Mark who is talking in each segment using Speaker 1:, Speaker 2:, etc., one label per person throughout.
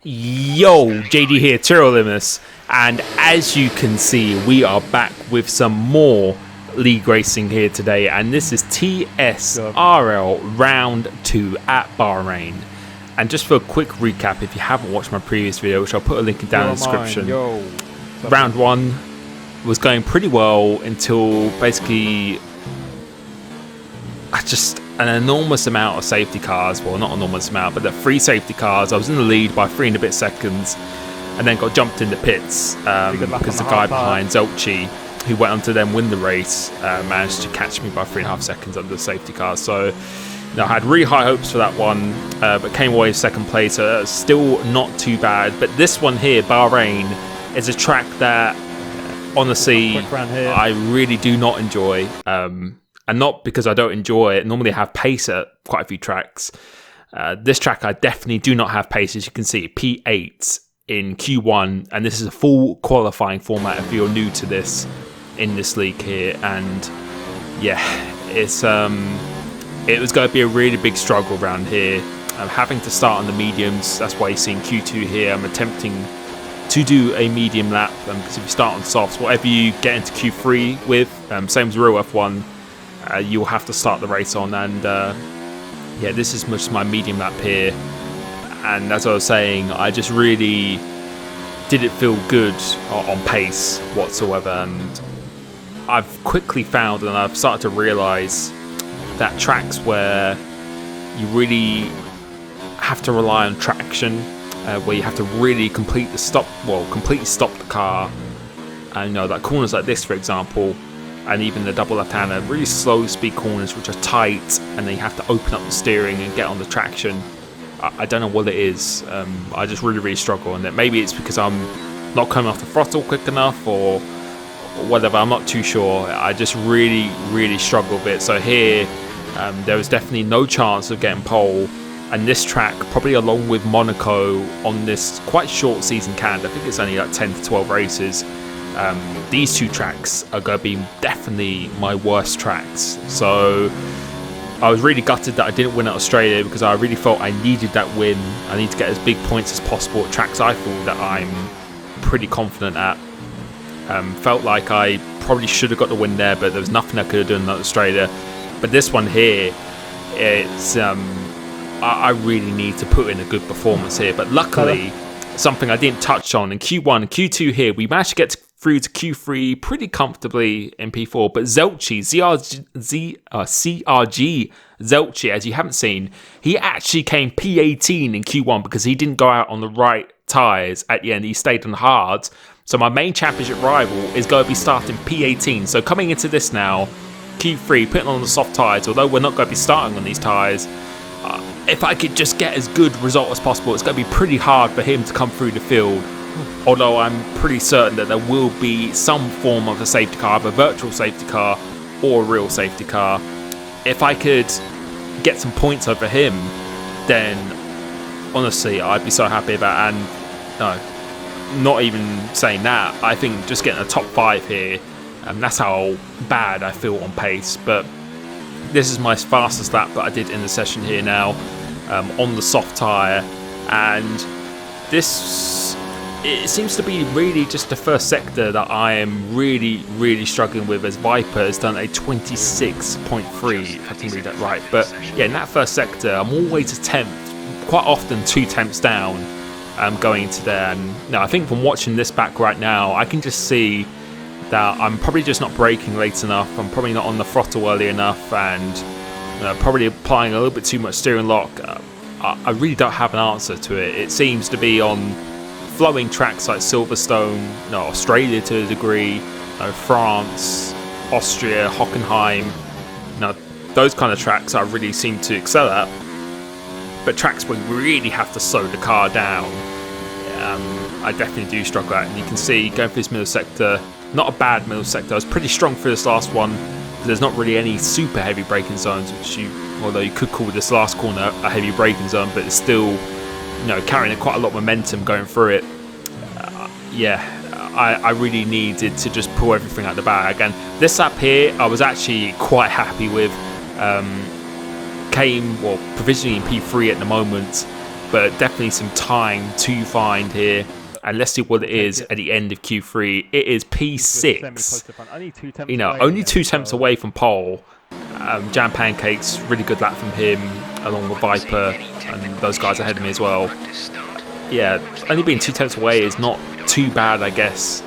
Speaker 1: Yo, JD here, Limitless, and as you can see, we are back with some more league racing here today, and this is TSRL Round 2 at Bahrain. And just for a quick recap, if you haven't watched my previous video, which I'll put a link down in the description, Round 1 was going pretty well until basically an enormous amount of safety cars, well, not enormous amount, but the 3 safety cars. I was in the lead by 3 and a bit seconds and then got jumped in the pits because the guy behind Zelchi, who went on to then win the race, managed to catch me by 3.5 seconds under the safety car. So I had really high hopes for that one, but came away second place, so still not too bad. But this one here, Bahrain, is a track that honestly I really do not enjoy. And not because I don't enjoy it. Normally I have pace at quite a few tracks. This track I definitely do not have pace, as you can see. P8 in Q1, and this is a full qualifying format if you're new to this in this league here. And yeah, it was going to be a really big struggle around here. I'm having to start on the mediums. That's why you're seeing Q2 here. I'm attempting to do a medium lap because if you start on softs, whatever you get into Q3 with, same as real F1, you'll have to start the race on. And yeah, this is just my medium lap here. And as I was saying, I just really didn't feel good on pace whatsoever. And I've quickly found, and I've started to realise, that tracks where you really have to rely on traction, where you have to really completely stop the car. And like corners like this, for example, and even the double left-hander, really slow speed corners which are tight, and then you have to open up the steering and get on the traction. I don't know what it is. I just really struggle, and maybe it's because I'm not coming off the throttle quick enough or whatever. I'm not too sure. I just really struggle with it. So here, there was definitely no chance of getting pole. And this track, probably along with Monaco on this quite short season calendar, I think it's only like 10 to 12 races. These 2 tracks are going to be definitely my worst tracks. So I was really gutted that I didn't win at Australia, because I really felt I needed that win. I need to get as big points as possible at tracks I feel that I'm pretty confident at. Felt like I probably should have got the win there, but there was nothing I could have done at Australia. But this one here, it's I really need to put in a good performance here. But luckily, something I didn't touch on in Q1 and Q2 here, we managed to get through to Q3 pretty comfortably in P4. But Zelchi, CRG Zelchi, as you haven't seen, he actually came P18 in Q1 because he didn't go out on the right tyres at the end. He stayed on the hards. So my main championship rival is going to be starting P18. So coming into this now, Q3, putting on the soft tyres, although we're not going to be starting on these tyres, if I could just get as good result as possible, it's going to be pretty hard for him to come through the field. Although I'm pretty certain that there will be some form of a safety car, either a virtual safety car or a real safety car. If I could get some points over him, then honestly, I'd be so happy about it. And no, not even saying that, I think just getting a top 5 here, that's how bad I feel on pace. But this is my fastest lap that I did in the session here now, on the soft tyre. And it seems to be really just the first sector that I am really struggling with, as Viper has done a 26.3, if I can read that right. But yeah, in that first sector, I'm always a tenth, quite often 2 tenths down, going into there. And no, I think from watching this back right now, I can just see that I'm probably just not braking late enough. I'm probably not on the throttle early enough, and probably applying a little bit too much steering lock. I really don't have an answer to it. It seems to be on flowing tracks like Silverstone, Australia to a degree, France, Austria, Hockenheim. Those kind of tracks I really seem to excel at. But tracks where you really have to slow the car down, I definitely do struggle at. And you can see going through this middle sector, not a bad middle sector. I was pretty strong for this last one. There's not really any super heavy braking zones, although you could call this last corner a heavy braking zone, but it's still carrying quite a lot of momentum going through it. I really needed to just pull everything out the bag. And this lap here, I was actually quite happy with. Provisionally in P3 at the moment. but definitely some time to find here. And let's see what it is at the end of Q3. It is P6. You know, only 2 tenths away from pole. Jam Pancakes, really good lap from him, along with Viper and those guys ahead of me as well. Yeah, only being 2 tenths away is not too bad, I guess.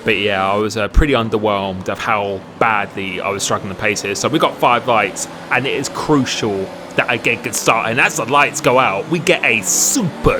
Speaker 1: But yeah, I was pretty underwhelmed of how badly I was struggling to pace here. So we got 5 lights, and it is crucial that I get a good start. And as the lights go out, we get a super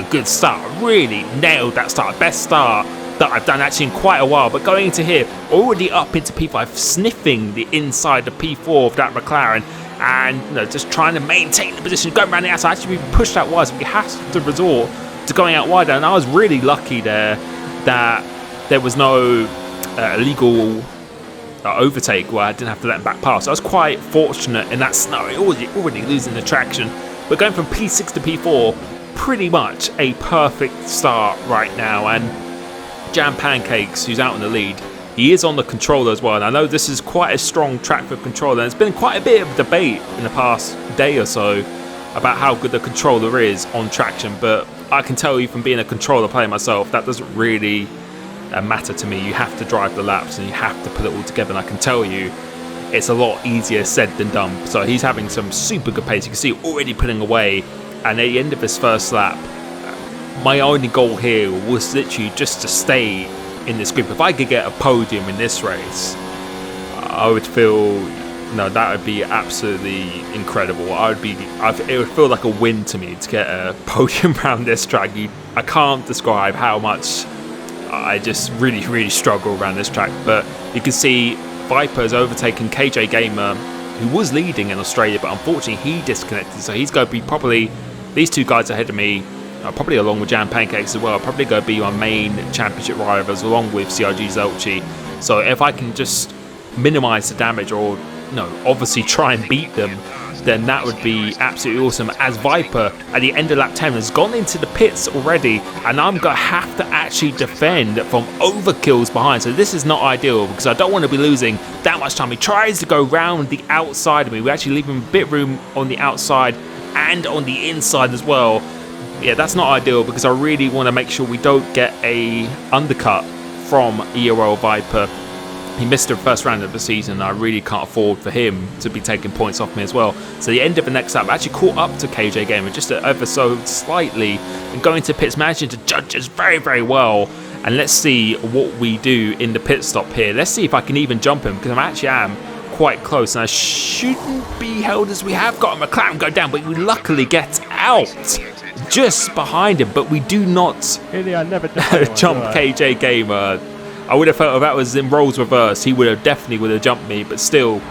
Speaker 1: good start. Really nailed that start. Best start that I've done actually in quite a while. But going into here, already up into P5, sniffing the inside of P4 of that McLaren. And you know, just trying to maintain the position, going around the outside. Actually, we pushed out wide, so we have to resort to going out wider. And I was really lucky there that there was no illegal overtake where I didn't have to let him back past. I was quite fortunate in that scenario, already losing the traction. But going from P6 to P4, pretty much a perfect start right now. And Jam Pancakes, who's out in the lead, he is on the controller as well. And I know this is quite a strong track for controller. And there's been quite a bit of debate in the past day or so about how good the controller is on traction. But I can tell you from being a controller player myself, that doesn't really matter to me. You have to drive the laps and you have to put it all together, and I can tell you it's a lot easier said than done. So he's having some super good pace. You can see already putting away, and at the end of his first lap, my only goal here was literally just to stay in this group. If I could get a podium in this race, I would feel, that would be absolutely incredible. It would feel like a win to me to get a podium around this track. I can't describe how much I just really struggle around this track. But you can see Viper's overtaken KJ Gamer, who was leading in Australia, but unfortunately he disconnected. So he's going to be probably, these 2 guys ahead of me, probably along with Jam Pancakes as well, probably going to be my main championship rivals along with CRG Zelchi. So if I can just minimise the damage, or obviously try and beat them, then that would be absolutely awesome. As Viper at the end of lap 10 has gone into the pits already, and I'm going to have to actually defend from overkills behind. So this is not ideal because I don't want to be losing that much time. He tries to go round the outside of me. We actually leave him a bit room on the outside and on the inside as well. Yeah, that's not ideal because I really want to make sure we don't get a undercut from EOL Viper. He missed the first round of the season, and I really can't afford for him to be taking points off me as well. So the end of the next lap, I actually caught up to KJ Gamer just ever so slightly, and going to pits, managing to judge us very well. And let's see what we do in the pit stop here. Let's see if I can even jump him, because I actually am quite close, and I shouldn't be held as we have got a McLaren go down, but we luckily get out just behind him. But we do not jump KJ Gamer. I would have felt if that was in roles reversed, he definitely would have jumped me, but still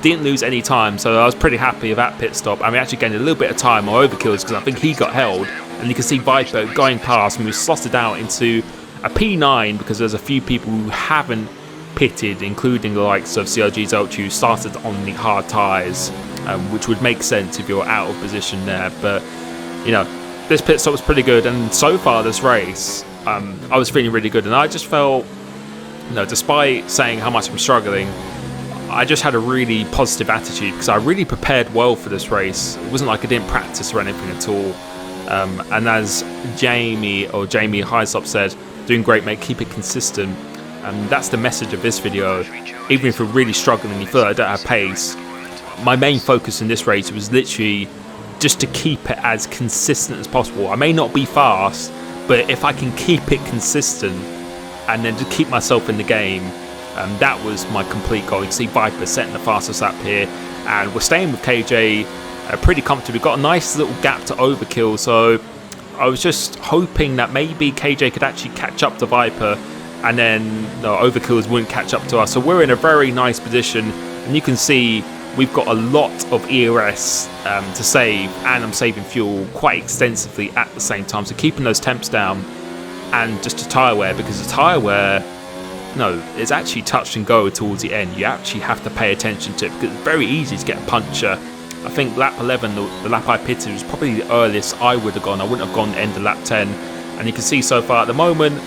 Speaker 1: didn't lose any time. So I was pretty happy with that pit stop. I mean, actually gained a little bit of time or overkills because I think he got held, and you can see Viper going past, and we slotted out into a P9 because there's a few people who haven't pitted, including the likes of CRG Zelch, who started on the hard tyres, which would make sense if you're out of position there. But this pit stop was pretty good, and so far this race, I was feeling really good, and I just felt, despite saying how much I'm struggling, I just had a really positive attitude because I really prepared well for this race. It wasn't like I didn't practice or anything at all. And as Jamie Highsop said, doing great, mate, keep it consistent. And that's the message of this video. Even if you're really struggling and you feel like I don't have pace, my main focus in this race was literally just to keep it as consistent as possible. I may not be fast, but if I can keep it consistent and then to keep myself in the game, that was my complete goal. You can see Viper setting the fastest lap here, and we're staying with KJ pretty comfortably. We've got a nice little gap to overkill, so I was just hoping that maybe KJ could actually catch up to Viper, and then overkills wouldn't catch up to us. So we're in a very nice position, and you can see we've got a lot of ERS to save, and I'm saving fuel quite extensively at the same time. So keeping those temps down, and just the tyre wear, because the tyre wear, it's actually touch and go towards the end. You actually have to pay attention to it because it's very easy to get a puncture. I think lap 11, the lap I pitted, was probably the earliest I would have gone. I wouldn't have gone end of lap 10. And you can see so far at the moment,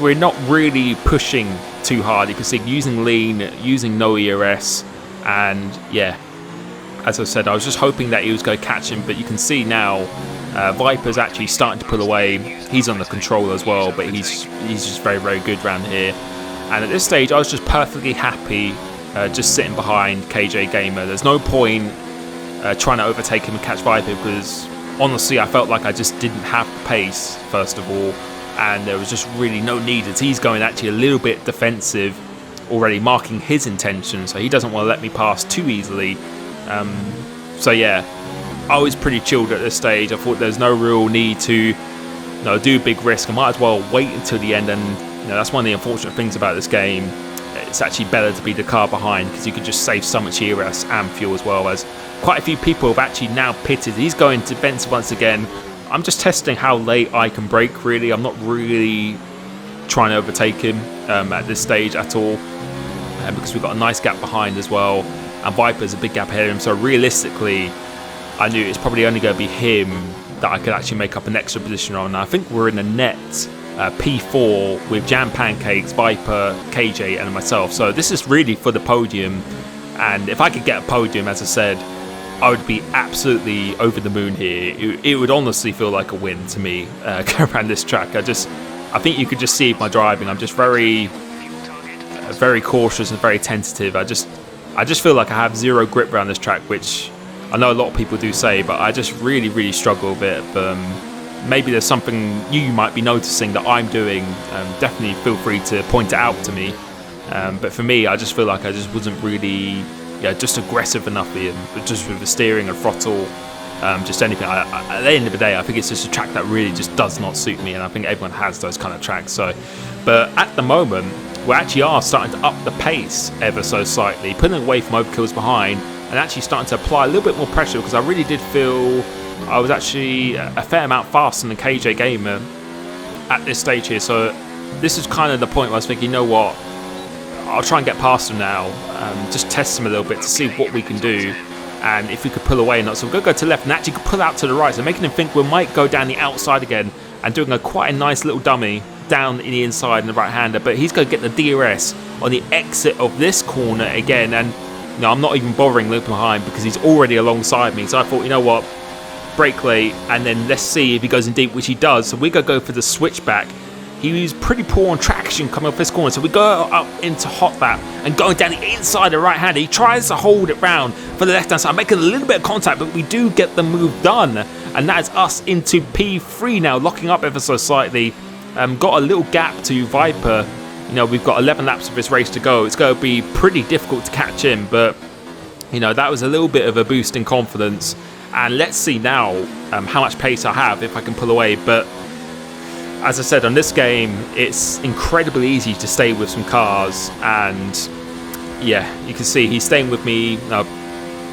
Speaker 1: we're not really pushing too hard. You can see using lean, using no ERS, and yeah, as I said, I was just hoping that he was going to catch him, but you can see now Viper's actually starting to pull away. He's on the control as well, but he's just very, very good around here. And at this stage, I was just perfectly happy just sitting behind KJ Gamer. There's no point trying to overtake him and catch Viper, because honestly, I felt like I just didn't have the pace, first of all, and there was just really no need, as he's going actually a little bit defensive already, marking his intention, so he doesn't want to let me pass too easily. So yeah, I was pretty chilled at this stage. I thought there's no real need to do a big risk. I might as well wait until the end, and that's one of the unfortunate things about this game. It's actually better to be the car behind, because you could just save so much ERS and fuel, as well as quite a few people have actually now pitted. He's going defensive once again. I'm just testing how late I can brake, really. I'm not really trying to overtake him at this stage at all, because we've got a nice gap behind as well, and Viper's a big gap ahead of him. So realistically, I knew it's probably only going to be him that I could actually make up an extra position on. Now, I think we're in a net P4 with Jam Pancakes, Viper, KJ and myself. So this is really for the podium, and if I could get a podium, as I said, I would be absolutely over the moon here. It would honestly feel like a win to me going around this track. I think you could just see my driving. I'm just very cautious and very tentative. I just feel like I have zero grip around this track, which I know a lot of people do say, but I just really struggle with it. Maybe there's something you might be noticing that I'm doing. Definitely feel free to point it out to me. But for me, I just feel like I just wasn't really just aggressive enough here, just with the steering and throttle, just anything. At the end of the day, I think it's just a track that really just does not suit me, and I think everyone has those kind of tracks. So, but at the moment, we actually are starting to up the pace ever so slightly, putting away from overkills behind, and actually starting to apply a little bit more pressure, because I really did feel I was actually a fair amount faster than KJ Gamer at this stage here. So this is kind of the point where I was thinking, you know what, I'll try and get past him now, just test him a little bit to see what we can do, and if we could pull away or not. So we're going to go to the left and actually pull out to the right, so making him think we might go down the outside again, and doing quite a nice little dummy down in the inside and the right-hander. But he's going to get the DRS on the exit of this corner again, and I'm not even bothering looping behind because he's already alongside me. So I thought, you know what, brake late, and then let's see if he goes in deep, which he does. So we're going to go for the switchback. He was pretty poor on traction coming off this corner, so we go up into hot lap and going down the inside of the right hander. He tries to hold it round for the left hand side, making a little bit of contact, but we do get the move done, and that is us into P3 now, locking up ever so slightly. Got a little gap to Viper. We've got 11 laps of this race to go. It's going to be pretty difficult to catch him, but that was a little bit of a boost in confidence. And let's see now how much pace I have if I can pull away. But as I said, on this game, it's incredibly easy to stay with some cars, and yeah, you can see he's staying with me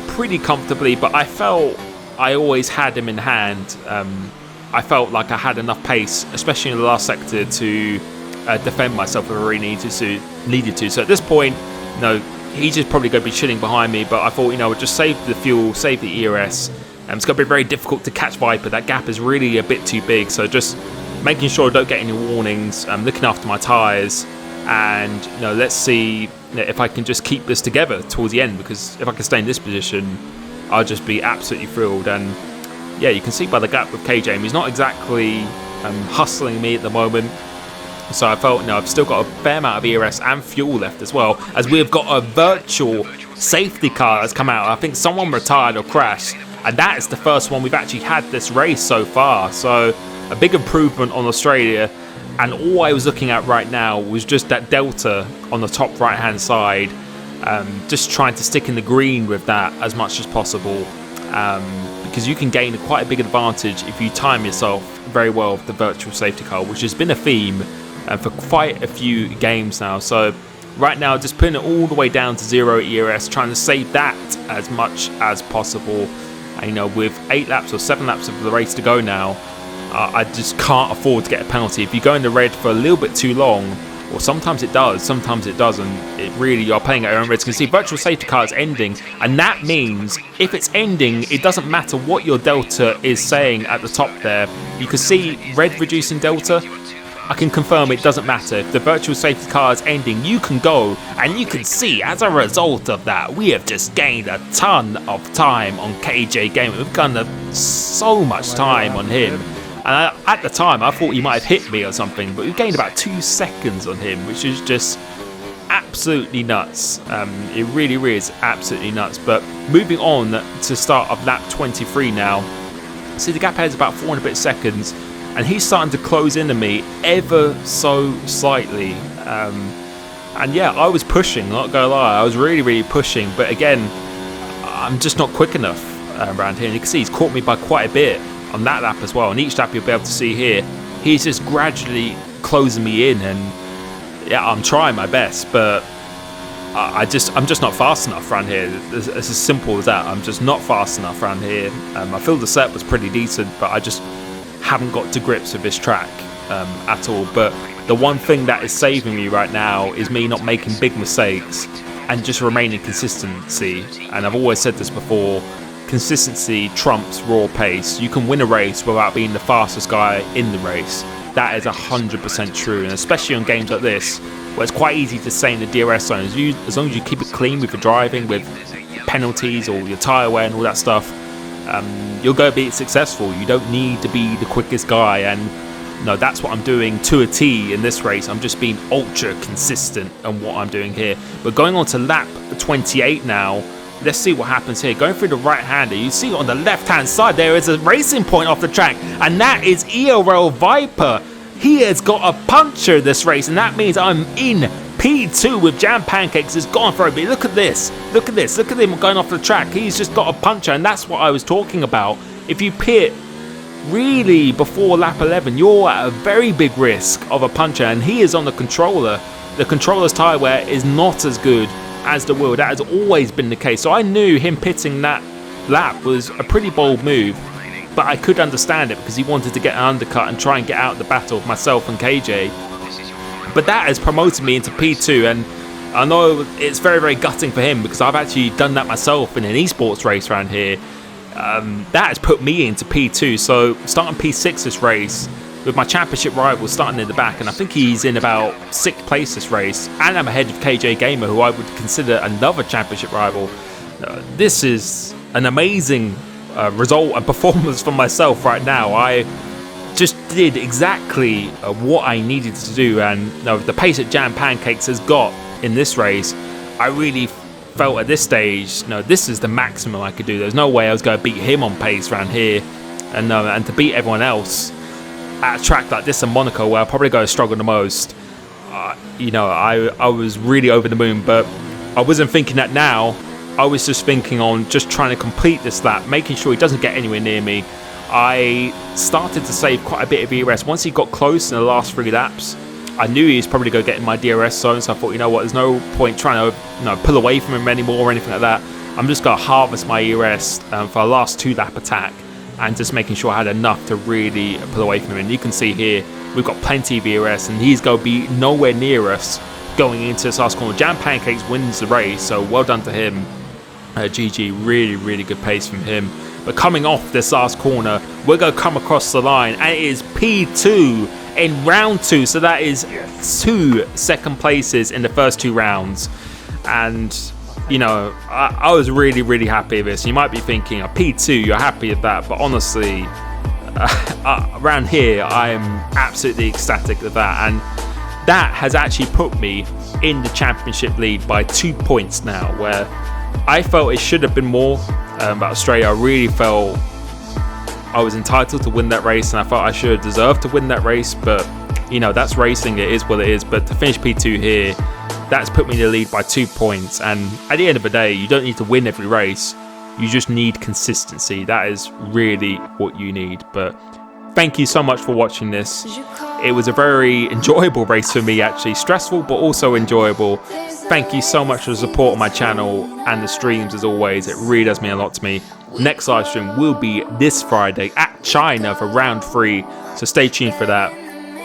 Speaker 1: pretty comfortably, but I felt I always had him in hand. I felt like I had enough pace, especially in the last sector, to defend myself if I really needed to. So at this point, he's just probably going to be chilling behind me, but I thought, we'll just save the fuel, save the ERS. It's going to be very difficult to catch Viper. That gap is really a bit too big, so just making sure I don't get any warnings, looking after my tyres, and let's see if I can just keep this together towards the end, because if I can stay in this position, I'll just be absolutely thrilled. And yeah, you can see by the gap with KJ, he's not exactly hustling me at the moment. So I felt, I've still got a fair amount of ERS and fuel left, as well as we've got a virtual safety car that's come out. I think someone retired or crashed, and that is the first one we've actually had this race so far. So a big improvement on Australia, and all I was looking at right now was just that delta on the top right hand side, just trying to stick in the green with that as much as possible, because you can gain quite a big advantage if you time yourself very well with the virtual safety car, which has been a theme for quite a few games now. So right now, just putting it all the way down to 0 ERS, trying to save that as much as possible. And, with 8 laps or 7 laps of the race to go now, I just can't afford to get a penalty. If you go in the red for a little bit too long, or sometimes it does, sometimes it doesn't, it really, you're playing at your own risk. You can see virtual safety car is ending, and that means if it's ending, it doesn't matter what your delta is saying at the top there. You can see red reducing delta, I can confirm it doesn't matter. If the virtual safety car is ending, you can go and you can see as a result of that, we have just gained a ton of time on KJ Gamer. We've gained so much time on him. And at the time, I thought he might have hit me or something, but we gained about 2 seconds on him, which is just absolutely nuts. It really is absolutely nuts. But moving on to start of lap 23 now. See, the gap ahead is about 400 bit seconds, and he's starting to close into me ever so slightly. And yeah, I was pushing, not gonna lie, I was really pushing. But again, I'm just not quick enough around here. And you can see he's caught me by quite a bit on that lap as well. And each lap you'll be able to see here, he's just gradually closing me in. And yeah, I'm trying my best, but I'm just not fast enough around here. It's as simple as that. I'm just not fast enough around here. I feel the set was pretty decent, but I just haven't got to grips with this track at all. But the one thing that is saving me right now is me not making big mistakes and just remaining consistency. And I've always said this before, consistency trumps raw pace. You can win a race without being the fastest guy in the race. That is 100% true, and especially on games like this, where it's quite easy to stay in the DRS zone. As long as you keep it clean with your driving, with penalties or your tyre wear and all that stuff, you'll go be successful. You don't need to be the quickest guy, and no, that's what I'm doing to a T in this race. I'm just being ultra consistent on what I'm doing here. But going on to lap 28 now, let's see what happens here. Going through the right-hander, you see on the left-hand side there is a racing point off the track, and that is EOL Viper. He has got a puncher this race, and that means I'm in P2 with Jam Pancakes. Has gone for a bit. Look at this. Look at this. Look at him going off the track. He's just got a puncher, and that's what I was talking about. If you pit really before lap 11, you're at a very big risk of a puncher, and he is on the controller. The controller's tyre wear is not as good as the wheel. That has always been the case. So I knew him pitting that lap was a pretty bold move, but I could understand it because he wanted to get an undercut and try and get out the battle of myself and KJ. But that has promoted me into P2, and I know it's very gutting for him because I've actually done that myself in an esports race around here. That has put me into P2. So starting P6 this race with my championship rival starting in the back, and I think he's in about 6th place this race, and I'm ahead of KJ Gamer, who I would consider another championship rival. This is an amazing result and performance for myself right now. I just did exactly what I needed to do, and the pace that Jam Pancakes has got in this race, I really felt at this stage, this is the maximum I could do. There's no way I was going to beat him on pace around here, and to beat everyone else at a track like this in Monaco, where I probably going to struggle the most. I was really over the moon, but I wasn't thinking that now. I was just thinking on just trying to complete this lap, making sure he doesn't get anywhere near me. I started to save quite a bit of ERS. Once he got close in the last 3 laps, I knew he was probably going to get in my DRS zone, so I thought, there's no point trying to pull away from him anymore or anything like that. I'm just going to harvest my ERS for a last 2 lap attack, and just making sure I had enough to really pull away from him. And you can see here, we've got plenty of ERS, and he's going to be nowhere near us going into this last corner. Jam Pancakes wins the race, so well done to him. GG, really good pace from him. But coming off this last corner, we're going to come across the line, and it is P2 in round 2. So that is 2 second places in the first 2 rounds. And, I was really happy with this. You might be thinking, P2, you're happy with that. But honestly, around here, I am absolutely ecstatic with that. And that has actually put me in the championship lead by 2 points now, where I felt it should have been more about Australia. I really felt I was entitled to win that race, and I felt I should have deserved to win that race. But that's racing, it is what it is. But to finish P2 here, that's put me in the lead by 2 points. And at the end of the day, you don't need to win every race, you just need consistency. That is really what you need. But thank you so much for watching this. It was a very enjoyable race for me, actually. Stressful, but also enjoyable. Thank you so much for the support on my channel and the streams, as always. It really does mean a lot to me. Next live stream will be this Friday at China for round 3. So stay tuned for that.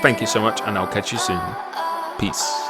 Speaker 1: Thank you so much, and I'll catch you soon. Peace.